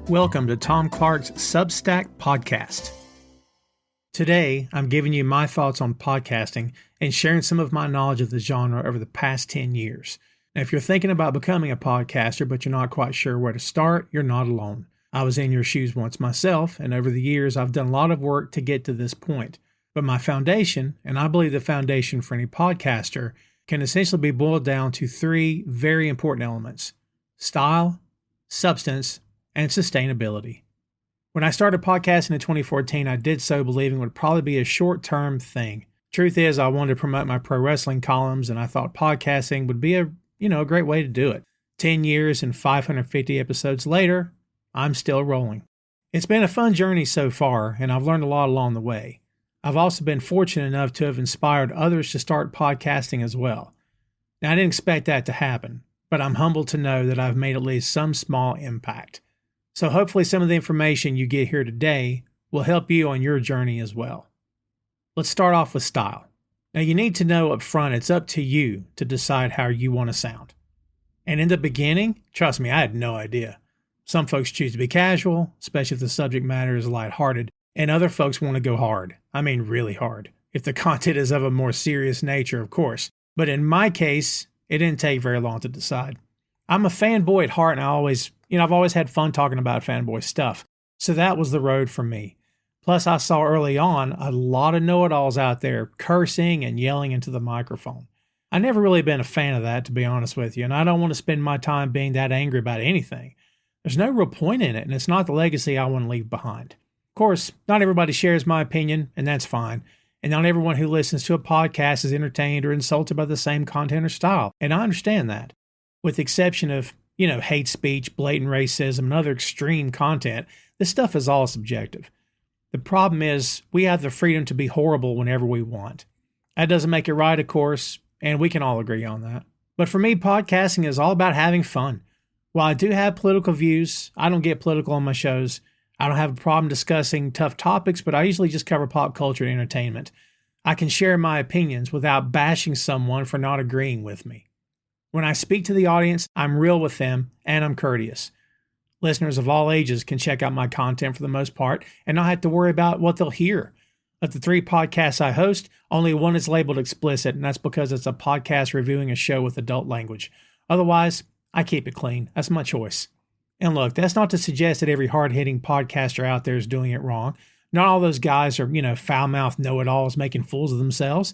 Welcome to Tom Clark's Substack podcast. Today, I'm giving you my thoughts on podcasting and sharing some of my knowledge of the genre over the past 10 years. Now, if you're thinking about becoming a podcaster, but you're not quite sure where to start, you're not alone. I was in your shoes once myself, and over the years, I've done a lot of work to get to this point. But my foundation, and I believe the foundation for any podcaster, can essentially be boiled down to three very important elements: style, substance, and sustainability. When I started podcasting in 2014, I did so believing it would probably be a short-term thing. Truth is, I wanted to promote my pro wrestling columns, and I thought podcasting would be a great way to do it. 10 years and 550 episodes later, I'm still rolling. It's been a fun journey so far, and I've learned a lot along the way. I've also been fortunate enough to have inspired others to start podcasting as well. Now, I didn't expect that to happen, but I'm humbled to know that I've made at least some small impact. So hopefully some of the information you get here today will help you on your journey as well. Let's start off with style. Now, you need to know up front it's up to you to decide how you want to sound. And in the beginning, trust me, I had no idea. Some folks choose to be casual, especially if the subject matter is lighthearted, and other folks want to go hard. I mean really hard. If the content is of a more serious nature, of course. But in my case, it didn't take very long to decide. I'm a fanboy at heart, and I've always had fun talking about fanboy stuff. So that was the road for me. Plus, I saw early on a lot of know-it-alls out there cursing and yelling into the microphone. I never really been a fan of that, to be honest with you, and I don't want to spend my time being that angry about anything. There's no real point in it, and it's not the legacy I want to leave behind. Of course, not everybody shares my opinion, and that's fine. And not everyone who listens to a podcast is entertained or insulted by the same content or style, and I understand that. With the exception of, hate speech, blatant racism, and other extreme content, this stuff is all subjective. The problem is we have the freedom to be horrible whenever we want. That doesn't make it right, of course, and we can all agree on that. But for me, podcasting is all about having fun. While I do have political views, I don't get political on my shows. I don't have a problem discussing tough topics, but I usually just cover pop culture and entertainment. I can share my opinions without bashing someone for not agreeing with me. When I speak to the audience, I'm real with them and I'm courteous. Listeners of all ages can check out my content for the most part and not have to worry about what they'll hear. Of the 3 podcasts I host, only one is labeled explicit, and that's because it's a podcast reviewing a show with adult language. Otherwise, I keep it clean. That's my choice. And look, that's not to suggest that every hard-hitting podcaster out there is doing it wrong. Not all those guys are, foul-mouthed know-it-alls making fools of themselves.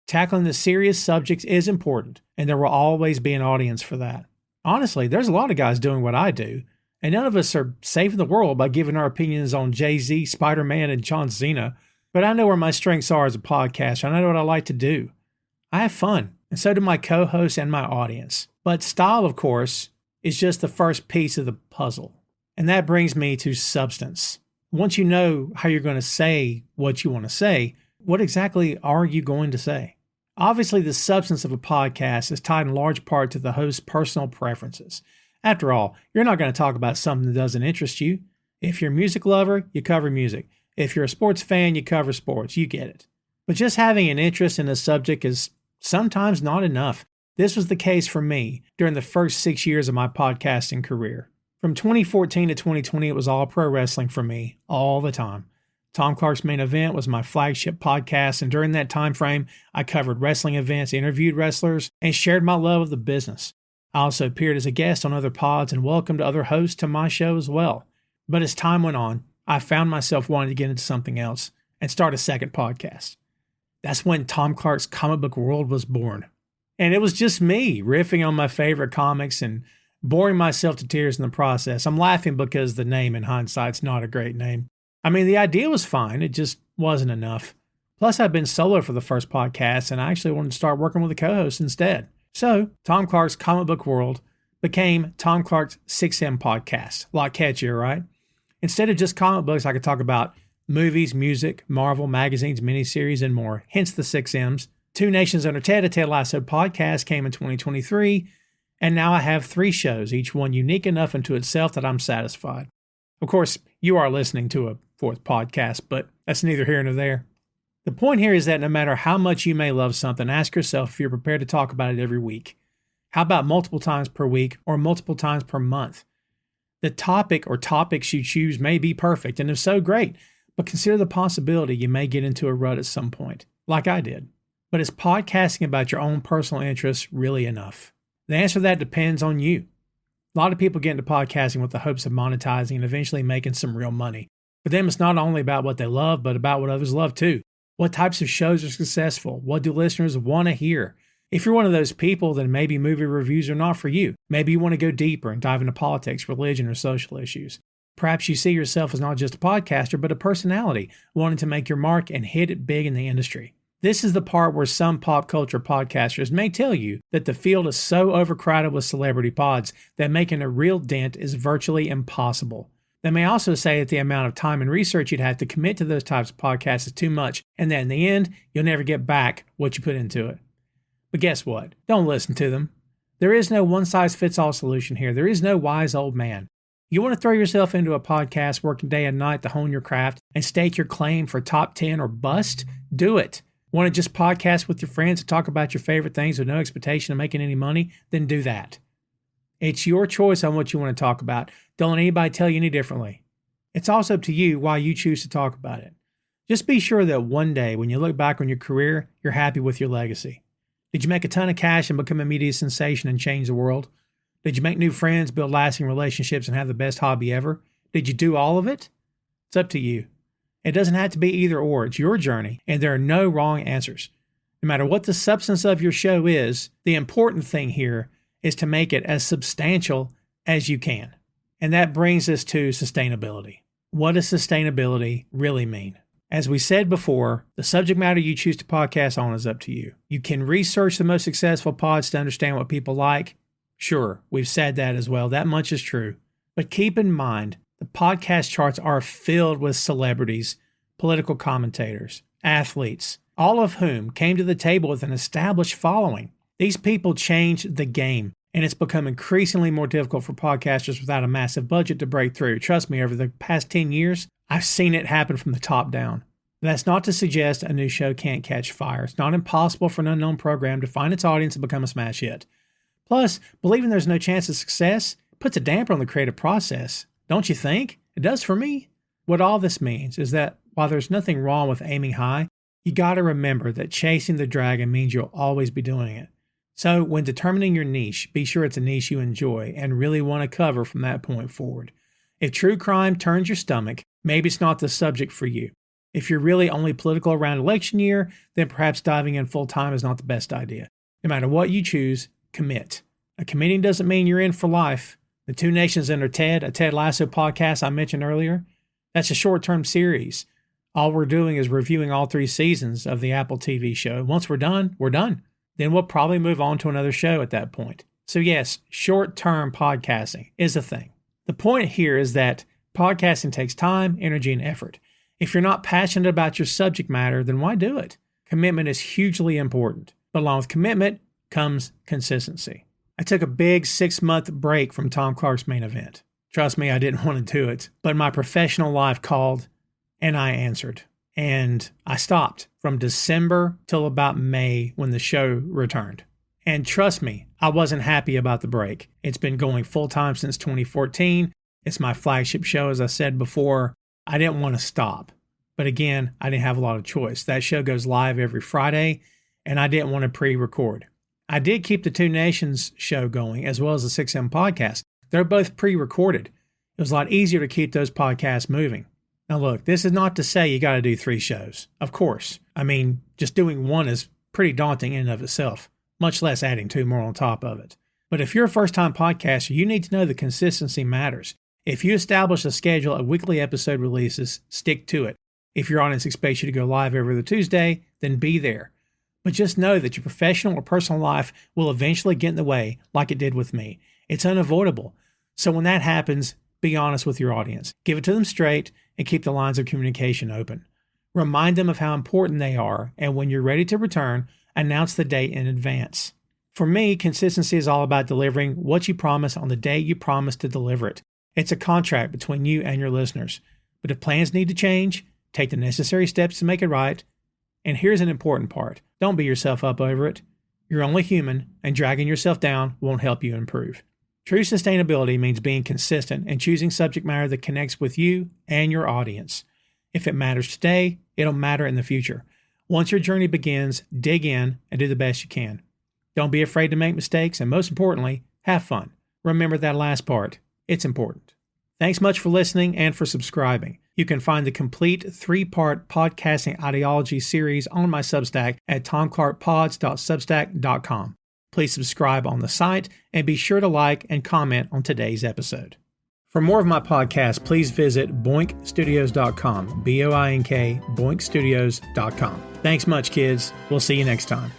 Tackling the serious subjects is important, and there will always be an audience for that. Honestly, there's a lot of guys doing what I do, and none of us are saving the world by giving our opinions on Jay-Z, Spider-Man, and John Cena. But I know where my strengths are as a podcaster, and I know what I like to do. I have fun, and so do my co-hosts and my audience. But style, of course, is just the first piece of the puzzle. And that brings me to substance. Once you know how you're going to say what you want to say, what exactly are you going to say? Obviously, the substance of a podcast is tied in large part to the host's personal preferences. After all, you're not going to talk about something that doesn't interest you. If you're a music lover, you cover music. If you're a sports fan, you cover sports. You get it. But just having an interest in a subject is sometimes not enough. This was the case for me during the first 6 years of my podcasting career. From 2014 to 2020, it was all pro wrestling for me, all the time. Tom Clark's Main Event was my flagship podcast, and during that time frame, I covered wrestling events, interviewed wrestlers, and shared my love of the business. I also appeared as a guest on other pods and welcomed other hosts to my show as well. But as time went on, I found myself wanting to get into something else and start a second podcast. That's when Tom Clark's Comic Book World was born. And it was just me riffing on my favorite comics and boring myself to tears in the process. I'm laughing because the name in hindsight's not a great name. I mean, the idea was fine. It just wasn't enough. Plus, I'd been solo for the first podcast, and I actually wanted to start working with a co-host instead. So, Tom Clark's Comic Book World became Tom Clark's 6M podcast. A lot catchier, right? Instead of just comic books, I could talk about movies, music, Marvel, magazines, miniseries, and more. Hence the 6Ms. Two Nations Under Ted, a Ted Lasso podcast came in 2023, and now I have 3 shows, each one unique enough unto itself that I'm satisfied. Of course, you are listening to a 4th podcast, but that's neither here nor there. The point here is that no matter how much you may love something, ask yourself if you're prepared to talk about it every week. How about multiple times per week or multiple times per month? The topic or topics you choose may be perfect, and if so, great, but consider the possibility you may get into a rut at some point, like I did. But is podcasting about your own personal interests really enough? The answer to that depends on you. A lot of people get into podcasting with the hopes of monetizing and eventually making some real money. For them, it's not only about what they love, but about what others love too. What types of shows are successful? What do listeners want to hear? If you're one of those people, then maybe movie reviews are not for you. Maybe you want to go deeper and dive into politics, religion, or social issues. Perhaps you see yourself as not just a podcaster, but a personality wanting to make your mark and hit it big in the industry. This is the part where some pop culture podcasters may tell you that the field is so overcrowded with celebrity pods that making a real dent is virtually impossible. They may also say that the amount of time and research you'd have to commit to those types of podcasts is too much, and that in the end, you'll never get back what you put into it. But guess what? Don't listen to them. There is no one-size-fits-all solution here. There is no wise old man. You want to throw yourself into a podcast working day and night to hone your craft and stake your claim for top 10 or bust? Do it. Want to just podcast with your friends and talk about your favorite things with no expectation of making any money? Then do that. It's your choice on what you want to talk about. Don't let anybody tell you any differently. It's also up to you why you choose to talk about it. Just be sure that one day when you look back on your career, you're happy with your legacy. Did you make a ton of cash and become a media sensation and change the world? Did you make new friends, build lasting relationships, and have the best hobby ever? Did you do all of it? It's up to you. It doesn't have to be either or. It's your journey, and there are no wrong answers. No matter what the substance of your show is, the important thing here is to make it as substantial as you can. And that brings us to sustainability. What does sustainability really mean? As we said before, the subject matter you choose to podcast on is up to you. You can research the most successful pods to understand what people like. Sure, we've said that as well. That much is true. But keep in mind, the podcast charts are filled with celebrities, political commentators, athletes, all of whom came to the table with an established following. These people changed the game, and it's become increasingly more difficult for podcasters without a massive budget to break through. Trust me, over the past 10 years, I've seen it happen from the top down. That's not to suggest a new show can't catch fire. It's not impossible for an unknown program to find its audience and become a smash hit. Plus, believing there's no chance of success puts a damper on the creative process. Don't you think? It does for me. What all this means is that while there's nothing wrong with aiming high, you got to remember that chasing the dragon means you'll always be doing it. So when determining your niche, be sure it's a niche you enjoy and really want to cover from that point forward. If true crime turns your stomach, maybe it's not the subject for you. If you're really only political around election year, then perhaps diving in full time is not the best idea. No matter what you choose, commit. Committing doesn't mean you're in for life. The Two Nations Under Ted, a Ted Lasso podcast I mentioned earlier, that's a short-term series. All we're doing is reviewing all 3 seasons of the Apple TV show. Once we're done, we're done. Then we'll probably move on to another show at that point. So yes, short-term podcasting is a thing. The point here is that podcasting takes time, energy, and effort. If you're not passionate about your subject matter, then why do it? Commitment is hugely important. But along with commitment comes consistency. I took a big 6-month break from Tom Clark's main event. Trust me, I didn't want to do it, but my professional life called and I answered. And I stopped from December till about May when the show returned. And trust me, I wasn't happy about the break. It's been going full-time since 2014. It's my flagship show, as I said before. I didn't want to stop. But again, I didn't have a lot of choice. That show goes live every Friday, and I didn't want to pre-record. I did keep the Two Nations show going, as well as the 6M podcast. They're both pre-recorded. It was a lot easier to keep those podcasts moving. Now look, this is not to say you got to do 3 shows. Of course. I mean, just doing one is pretty daunting in and of itself, much less adding 2 more on top of it. But if you're a first-time podcaster, you need to know that consistency matters. If you establish a schedule of weekly episode releases, stick to it. If your audience expects you to go live every other Tuesday, then be there. But just know that your professional or personal life will eventually get in the way, like it did with me. It's unavoidable. So when that happens, be honest with your audience. Give it to them straight and keep the lines of communication open. Remind them of how important they are, and when you're ready to return, announce the date in advance. For me, consistency is all about delivering what you promise on the day you promise to deliver it. It's a contract between you and your listeners. But if plans need to change, take the necessary steps to make it right. And here's an important part. Don't beat yourself up over it. You're only human, and dragging yourself down won't help you improve. True sustainability means being consistent and choosing subject matter that connects with you and your audience. If it matters today, it'll matter in the future. Once your journey begins, dig in and do the best you can. Don't be afraid to make mistakes, and most importantly, have fun. Remember that last part. It's important. Thanks much for listening and for subscribing. You can find the complete 3-part podcasting ideology series on my Substack at tomclarkpods.substack.com. Please subscribe on the site and be sure to like and comment on today's episode. For more of my podcasts, please visit boinkstudios.com, BOINK, boinkstudios.com. Thanks much, kids. We'll see you next time.